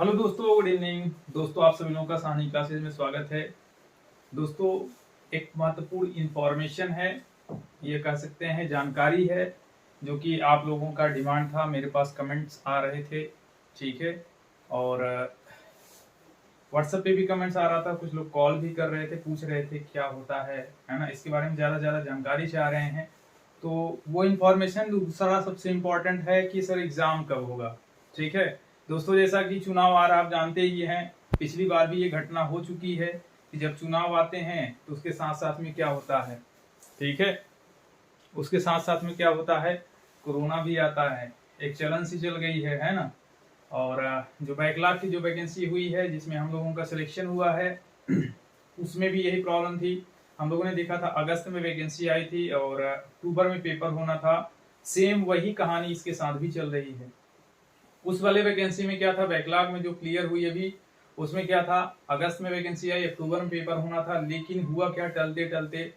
Hello दोस्तों, good evening. दोस्तों, आप सभी लोगों का साहनी क्लासेज में स्वागत है। दोस्तों, एक महत्वपूर्ण इंफॉर्मेशन है, ये कह सकते हैं जानकारी है, जो कि आप लोगों का डिमांड था। मेरे पास कमेंट्स आ रहे थे, ठीक है, और व्हाट्सएप पे भी कमेंट्स आ रहा था, कुछ लोग कॉल भी कर रहे थे, पूछ रहे थे क्या होता है ना, इसके बारे में ज़्यादा जानकारी चाह रहे हैं। तो वो इन्फॉर्मेशन दूसरा सबसे इम्पोर्टेंट है कि सर एग्ज़ाम कब होगा। ठीक है दोस्तों, जैसा कि चुनाव आ रहा, आप जानते ही हैं, पिछली बार भी ये घटना हो चुकी है कि जब चुनाव आते हैं तो उसके साथ साथ में क्या होता है, ठीक है, उसके साथ साथ में क्या होता है, कोरोना भी आता है। एक चलन सी चल गई है ना। और जो बैकलॉग की जो वैकेंसी हुई है, जिसमें हम लोगों का सिलेक्शन हुआ है, उसमें भी यही प्रॉब्लम थी। हम लोगों ने देखा था अगस्त में वैकेंसी आई थी और अक्टूबर में पेपर होना था। सेम वही कहानी इसके साथ भी चल रही है। उस वाले वैकेंसी में क्या था, बैकलॉग में जो क्लियर हुई अभी, उसमें क्या था, अगस्त में वैकेंसी आई, अक्टूबर में पेपर होना था, लेकिन हुआ क्या, टलते टलते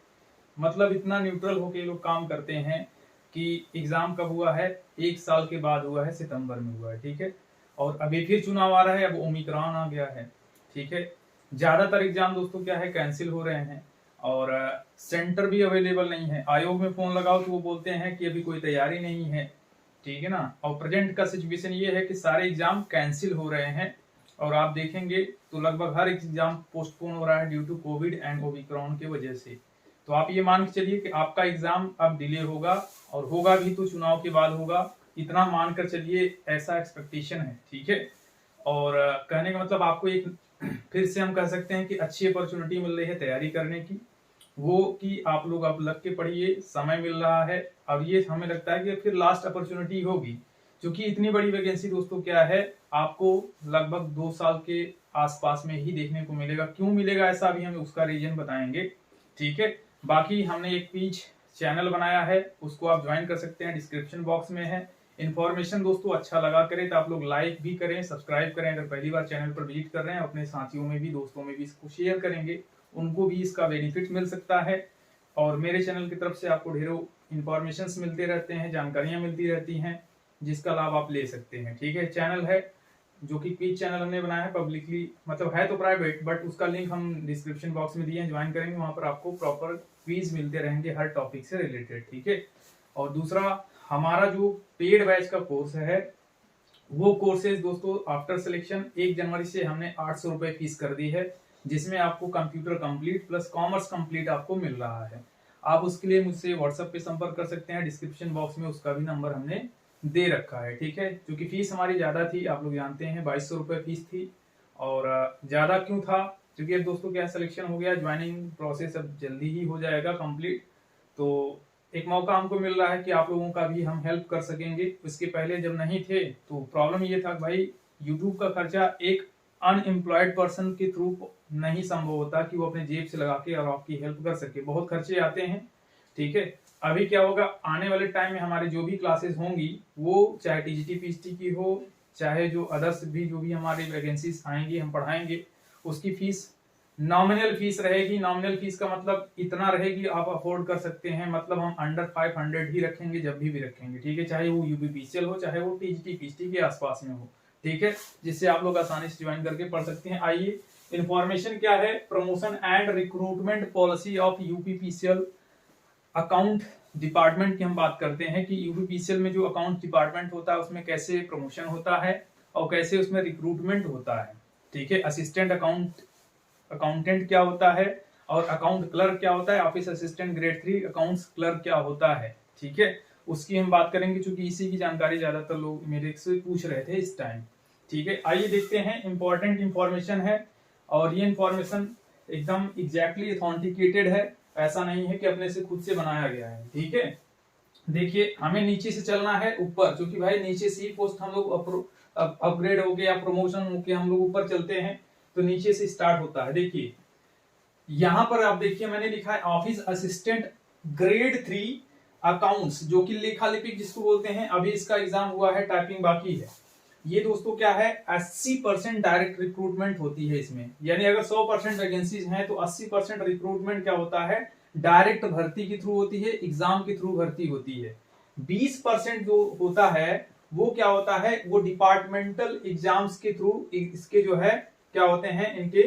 मतलब इतना न्यूट्रल होके लोग काम करते हैं कि एग्जाम कब हुआ है, 1 साल के बाद हुआ है, सितंबर में हुआ है, ठीक है। और अभी फिर चुनाव आ रहा है, अब ओमिक्रॉन आ गया है, ठीक है। ज्यादातर एग्जाम दोस्तों क्या है, कैंसिल हो रहे हैं और सेंटर भी अवेलेबल नहीं है। आयोग में फोन लगाओ तो वो बोलते हैं कि अभी कोई तैयारी नहीं है, ठीक है ना। और प्रेजेंट का सिचुएशन ये है कि सारे एग्जाम कैंसिल हो रहे हैं और आप देखेंगे तो लगभग हर एग्जाम पोस्टपोन हो रहा है due to covid and omicron की वजह से। तो आप ये मान के चलिए कि आपका एग्जाम अब डिले होगा, और होगा भी तो चुनाव के बाद होगा, इतना मानकर चलिए, ऐसा एक्सपेक्टेशन है, ठीक है। और कहने का मतलब आपको एक फिर से हम कह सकते हैं कि अच्छी अपॉर्चुनिटी मिल रही है तैयारी करने की, वो कि आप लोग अब लग के पढ़िए, समय मिल रहा है। और ये हमें लगता है कि फिर लास्ट अपॉर्चुनिटी होगी, क्योंकि इतनी बड़ी वैकेंसी दोस्तों क्या है, आपको लगभग 2 साल के आसपास में ही देखने को मिलेगा। क्यों मिलेगा ऐसा, अभी हम उसका रीजन बताएंगे, ठीक है। बाकी हमने एक पेज चैनल बनाया है, उसको आप ज्वाइन कर सकते हैं, डिस्क्रिप्शन बॉक्स में है। इन्फॉर्मेशन दोस्तों अच्छा लगा करे तो आप लोग लाइक भी करें, सब्सक्राइब करें। अगर पहली बार चैनल पर विजिट कर रहे हैं, अपने साथियों में भी, दोस्तों में भी इसको शेयर करेंगे, उनको भी इसका बेनिफिट मिल सकता है। और मेरे चैनल की तरफ से आपको ढेरों इन्फॉर्मेशन मिलते रहते हैं, जानकारियां मिलती रहती हैं, जिसका लाभ आप ले सकते हैं, ठीक है। चैनल है जो कि क्विज चैनल हमने बनाया है पब्लिकली, मतलब है तो प्राइवेट, बट उसका लिंक हम डिस्क्रिप्शन बॉक्स में दिए हैं, ज्वाइन करेंगे, वहां पर आपको प्रॉपर क्विज मिलते रहेंगे हर टॉपिक से रिलेटेड, ठीक है। और दूसरा, हमारा जो पेड बैच का कोर्स है, वो कोर्सेज दोस्तों आफ्टर सिलेक्शन 1 जनवरी से हमने 800 रुपए फीस कर दी है, जिसमें आपको computer complete plus commerce complete आपको मिल रहा है। आप उसके लिए मुझसे व्हाट्सएप पे संपर्क कर सकते हैं, डिस्क्रिप्शन बॉक्स में उसका भी नंबर हमने दे रखा है, ठीक है। क्योंकि फीस हमारी ज्यादा थी, आप लोग जानते हैं, 2200 रुपए फीस थी। और ज्यादा क्यों था, क्योंकि अब दोस्तों क्या, सिलेक्शन हो गया, ज्वाइनिंग प्रोसेस अब जल्दी ही हो जाएगा कंप्लीट। तो एक मौका हमको मिल रहा है कि आप लोगों का भी हम हेल्प कर सकेंगे। इसके पहले जब नहीं थे तो प्रॉब्लम ये था भाई, यूट्यूब का खर्चा एक अनएम्प्लॉयड पर्सन के थ्रू नहीं संभव होता कि वो अपने जेब से लगा के और आपकी हेल्प कर सके, बहुत खर्चे आते हैं, ठीक है। अभी क्या होगा, आने वाले टाइम में हमारे जो भी क्लासेस होंगी, वो चाहे टीजीटी पीएचटी की हो, चाहे जो अदर्स भी जो भी हमारी वैकेंसीज आएंगी, हम पढ़ाएंगे, उसकी फीस नॉमिनल फीस रहेगी। नॉमिनल फीस का मतलब इतना रहेगी आप अफोर्ड कर सकते हैं, मतलब हम अंडर 500 ही रखेंगे जब भी रखेंगे, ठीक है। चाहे वो यूपीपीसीएल हो, चाहे वो टीजीटी पीएचटी के आसपास में हो, ठीक है, जिससे आप लोग आसानी से ज्वाइन करके पढ़ सकते हैं। आइए, इन्फॉर्मेशन क्या है, promotion and recruitment policy of UPPCL account department की हम बात करते हैं कि यूपीपीसीएल में जो अकाउंट डिपार्टमेंट होता है, उसमें कैसे प्रमोशन होता है और कैसे उसमें रिक्रूटमेंट होता है, ठीक है। असिस्टेंट अकाउंटेंट क्या होता है, और अकाउंट क्लर्क क्या होता है, office assistant grade 3 accounts clerk क्या होता है, ठीक है। उसकी हम बात करेंगे, क्योंकि इसी की जानकारी ज्यादातर लोग मेरे से पूछ रहे थे इस टाइम, ठीक है। आइए देखते हैं, इंपॉर्टेंट इंफॉर्मेशन है और ये इंफॉर्मेशन एकदम एग्जैक्टली ऑथेंटिकेटेड है, ऐसा नहीं है कि अपने से खुद से बनाया गया है, ठीक है। देखिए, हमें नीचे से चलना है ऊपर, क्योंकि भाई नीचे से ही पोस्ट हम लोग अपग्रेड हो गए या प्रमोशन हो के हम लोग ऊपर चलते हैं, तो नीचे से स्टार्ट होता है। देखिए यहां पर आप देखिए, मैंने लिखा है ऑफिस असिस्टेंट ग्रेड 3 अकाउंट्स, जो कि लेखा लिपिक जिसको बोलते हैं। अभी इसका एग्जाम हुआ है, टाइपिंग बाकी है। ये दोस्तों क्या है, 80% डायरेक्ट रिक्रूटमेंट होती है इसमें, यानी अगर 100% वैकेंसीज हैं तो 80% रिक्रूटमेंट क्या होता है, डायरेक्ट भर्ती के थ्रू होती है, एग्जाम के थ्रू भर्ती होती है। 20% जो होता है वो क्या होता है, वो डिपार्टमेंटल एग्जाम्स के थ्रू इसके जो है क्या होते हैं, इनके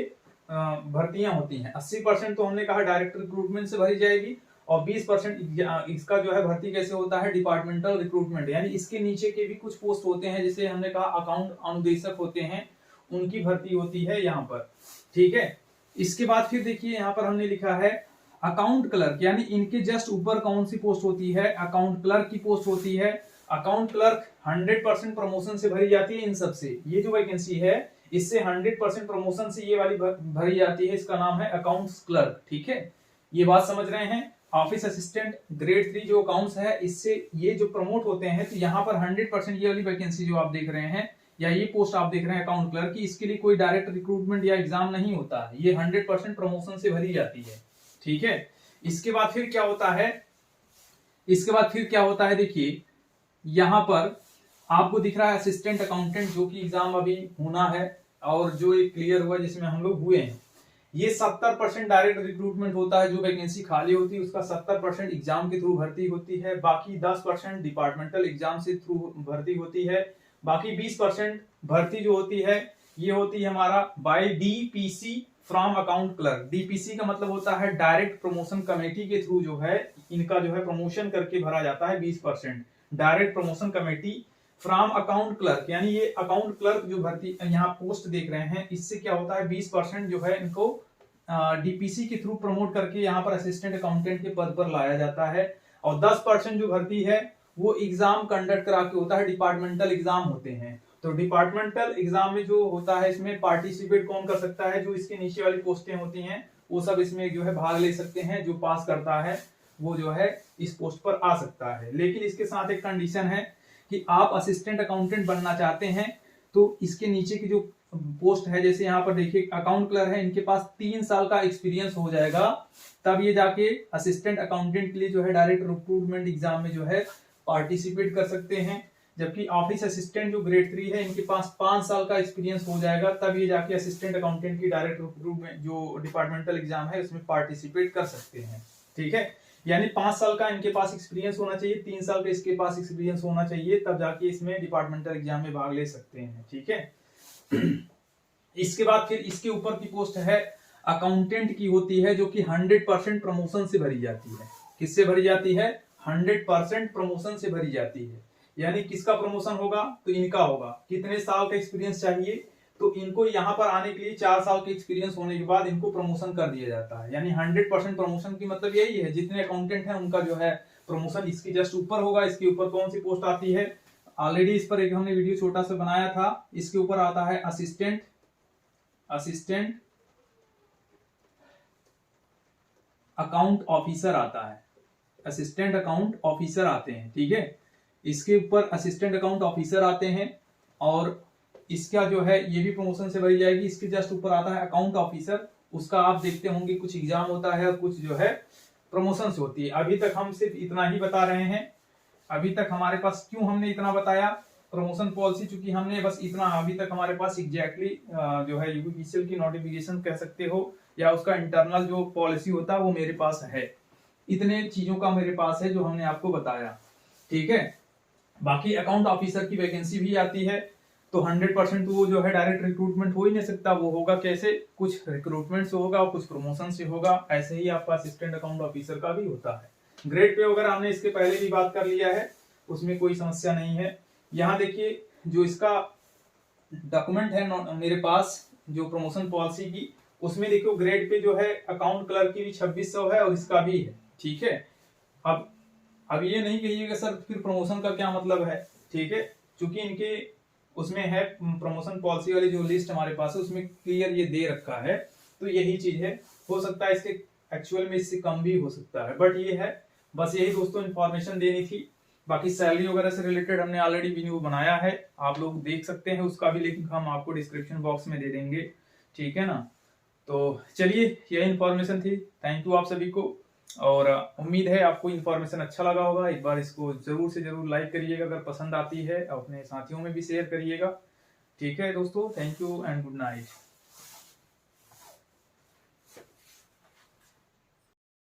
भर्तियां होती हैं। 80% तो हमने कहा डायरेक्ट रिक्रूटमेंट से भरी जाएगी और 20% इसका जो है भर्ती कैसे होता है, डिपार्टमेंटल रिक्रूटमेंट, यानी इसके नीचे के भी कुछ पोस्ट होते हैं, जैसे हमने कहा अकाउंट अनुदेशक होते हैं, उनकी भर्ती होती है यहाँ पर, ठीक है। इसके बाद फिर देखिए यहाँ पर हमने लिखा है अकाउंट क्लर्क, यानी इनके जस्ट ऊपर कौन सी पोस्ट होती है, अकाउंट क्लर्क की पोस्ट होती है। अकाउंट क्लर्क 100% प्रमोशन से भरी जाती है इन सबसे, ये जो वैकेंसी है इससे 100% प्रमोशन से ये वाली भरी जाती है, इसका नाम है अकाउंट्स क्लर्क, ठीक है। ये बात समझ रहे हैं। ऑफिस असिस्टेंट ग्रेड 3 जो अकाउंट्स है, इससे ये जो प्रमोट होते हैं, तो यहाँ पर 100% ये वाली वैकेंसी जो आप देख रहे हैं या ये पोस्ट आप देख रहे हैं अकाउंट क्लर्क की, इसके लिए कोई डायरेक्ट रिक्रूटमेंट या एग्जाम नहीं होता है, ये 100% प्रमोशन से भरी जाती है, ठीक है। इसके बाद फिर क्या होता है, देखिए यहां पर आपको दिख रहा है असिस्टेंट अकाउंटेंट, जो कि एग्जाम अभी होना है और जो एक क्लियर हुआ जिसमें हम लोग हुए हैं। ये 70% डायरेक्ट रिक्रूटमेंट होता है, जो वैकेंसी खाली होती है उसका 70% एग्जाम के थ्रू भर्ती होती है, बाकी 10% डिपार्टमेंटल एग्जाम से थ्रू भर्ती होती है, बाकी 20% भर्ती जो होती है ये होती है हमारा by DPC from account clerk. DPC का मतलब होता है डायरेक्ट प्रमोशन कमेटी के थ्रू जो है इनका जो है प्रमोशन करके भरा जाता है 20%, direct promotion committee from account clerk, यानी ये अकाउंट क्लर्क जो भर्ती यहाँ पोस्ट देख रहे हैं, इससे क्या होता है 20% जो है इनको डीपीसी के थ्रू प्रमोट करके यहाँ पर असिस्टेंट अकाउंटेंट के पद पर लाया जाता है, और 10% जो भर्ती है वो एग्जाम कंडक्ट करा के होता है, डिपार्टमेंटल एग्जाम होते हैं। तो डिपार्टमेंटल एग्जाम में जो होता है इसमें पार्टिसिपेट कौन कर सकता है, जो इसके नीचे वाली पोस्टें होती हैं वो सब इसमें जो है भाग ले सकते हैं, जो पास करता है वो जो है इस पोस्ट पर आ सकता है। लेकिन इसके साथ एक कंडीशन है कि आप असिस्टेंट अकाउंटेंट बनना चाहते हैं तो इसके नीचे की जो पोस्ट है, जैसे यहाँ पर देखिए अकाउंट क्लर्क है, इनके पास 3 साल का एक्सपीरियंस हो जाएगा, तब ये जाके असिस्टेंट अकाउंटेंट के लिए जो है डायरेक्ट रिक्रूटमेंट एग्जाम में जो है पार्टिसिपेट कर सकते हैं। जबकि ऑफिस असिस्टेंट जो ग्रेड 3 है, इनके पास 5 साल का एक्सपीरियंस हो जाएगा, तब ये जाके असिस्टेंट अकाउंटेंट की डायरेक्ट रिक्रूटमेंट जो डिपार्टमेंटल एग्जाम है उसमें पार्टिसिपेट कर सकते हैं, ठीक है। यानी 5 साल का इनके पास एक्सपीरियंस होना चाहिए, 3 साल का इसके पास एक्सपीरियंस होना चाहिए, तब जाके इसमें डिपार्टमेंटल एग्जाम में भाग ले सकते हैं, ठीक है। इसके बाद फिर इसके ऊपर की पोस्ट है अकाउंटेंट की होती है, जो कि 100% प्रमोशन से भरी जाती है। किससे भरी जाती है, 100% प्रमोशन से भरी जाती है। यानी किसका प्रमोशन होगा, तो इनका होगा। कितने साल का एक्सपीरियंस चाहिए, तो इनको यहाँ पर आने के लिए 4 साल के एक्सपीरियंस होने के बाद इनको प्रमोशन कर दिया जाता है। यानी 100% प्रमोशन की मतलब यही है, जितने अकाउंटेंट हैं उनका जो है प्रमोशन इसके जस्ट ऊपर होगा। इसके ऊपर कौन सी पोस्ट आती है, ऑलरेडी इस पर एक हमने वीडियो छोटा सा बनाया था, इसके ऊपर आता है असिस्टेंट अकाउंट ऑफिसर आता है, असिस्टेंट अकाउंट ऑफिसर आते हैं, ठीक है। इसके ऊपर असिस्टेंट अकाउंट ऑफिसर आते हैं और इसका जो है ये भी प्रमोशन से भरी जाएगी। इसके जस्ट ऊपर आता है अकाउंट ऑफिसर, उसका आप देखते होंगे कुछ एग्जाम होता है और कुछ जो है प्रमोशन से होती है। अभी तक हम सिर्फ इतना ही बता रहे हैं। अभी तक हमारे पास क्यों हमने इतना बताया, प्रमोशन पॉलिसी, चूंकि हमने बस इतना अभी तक हमारे पास एग्जैक्टली जो है यूपीपीसीएल की नोटिफिकेशन कह सकते हो या उसका इंटरनल जो पॉलिसी होता है वो मेरे पास है। इतने चीजों का मेरे पास है जो हमने आपको बताया, ठीक है। बाकी अकाउंट ऑफिसर की वैकेंसी भी आती है, तो 100% वो जो है डायरेक्ट रिक्रूटमेंट हो ही नहीं सकता। वो होगा कैसे, कुछ रिक्रूटमेंट से होगा और कुछ प्रमोशन से होगा। ऐसे ही आपका असिस्टेंट अकाउंट ऑफिसर का भी होता है। ग्रेड पे वगैरह हमने इसके पहले भी बात कर लिया है, उसमें कोई समस्या नहीं है। यहाँ देखिए जो इसका डॉक्यूमेंट है मेरे पास, जो प्रमोशन पॉलिसी की, उसमें देखो ग्रेड पे जो है अकाउंट क्लर्क की भी 2600 है और इसका भी है, ठीक है। अब ये नहीं कहिएगा सर फिर प्रमोशन का क्या मतलब है, ठीक है, क्योंकि इनके उसमें है प्रमोशन पॉलिसी वाली जो लिस्ट हमारे पास है उसमें क्लियर ये दे रखा है, तो यही चीज है। हो सकता है इसके एक्चुअल में इससे कम भी हो सकता है, बट ये है, बस यही दोस्तों इन्फॉर्मेशन देनी थी। बाकी सैलरी वगैरह से रिलेटेड हमने ऑलरेडी वीडियो बनाया है, आप लोग देख सकते हैं, उसका भी लिंक हम आपको डिस्क्रिप्शन बॉक्स में दे देंगे, ठीक है ना। तो चलिए यही इन्फॉर्मेशन थी। थैंक यू आप सभी को, और उम्मीद है आपको इन्फॉर्मेशन अच्छा लगा होगा। एक बार इसको जरूर से जरूर लाइक करिएगा अगर पसंद आती है, अपने साथियों में भी शेयर करिएगा, ठीक है दोस्तों। Thank you and good night.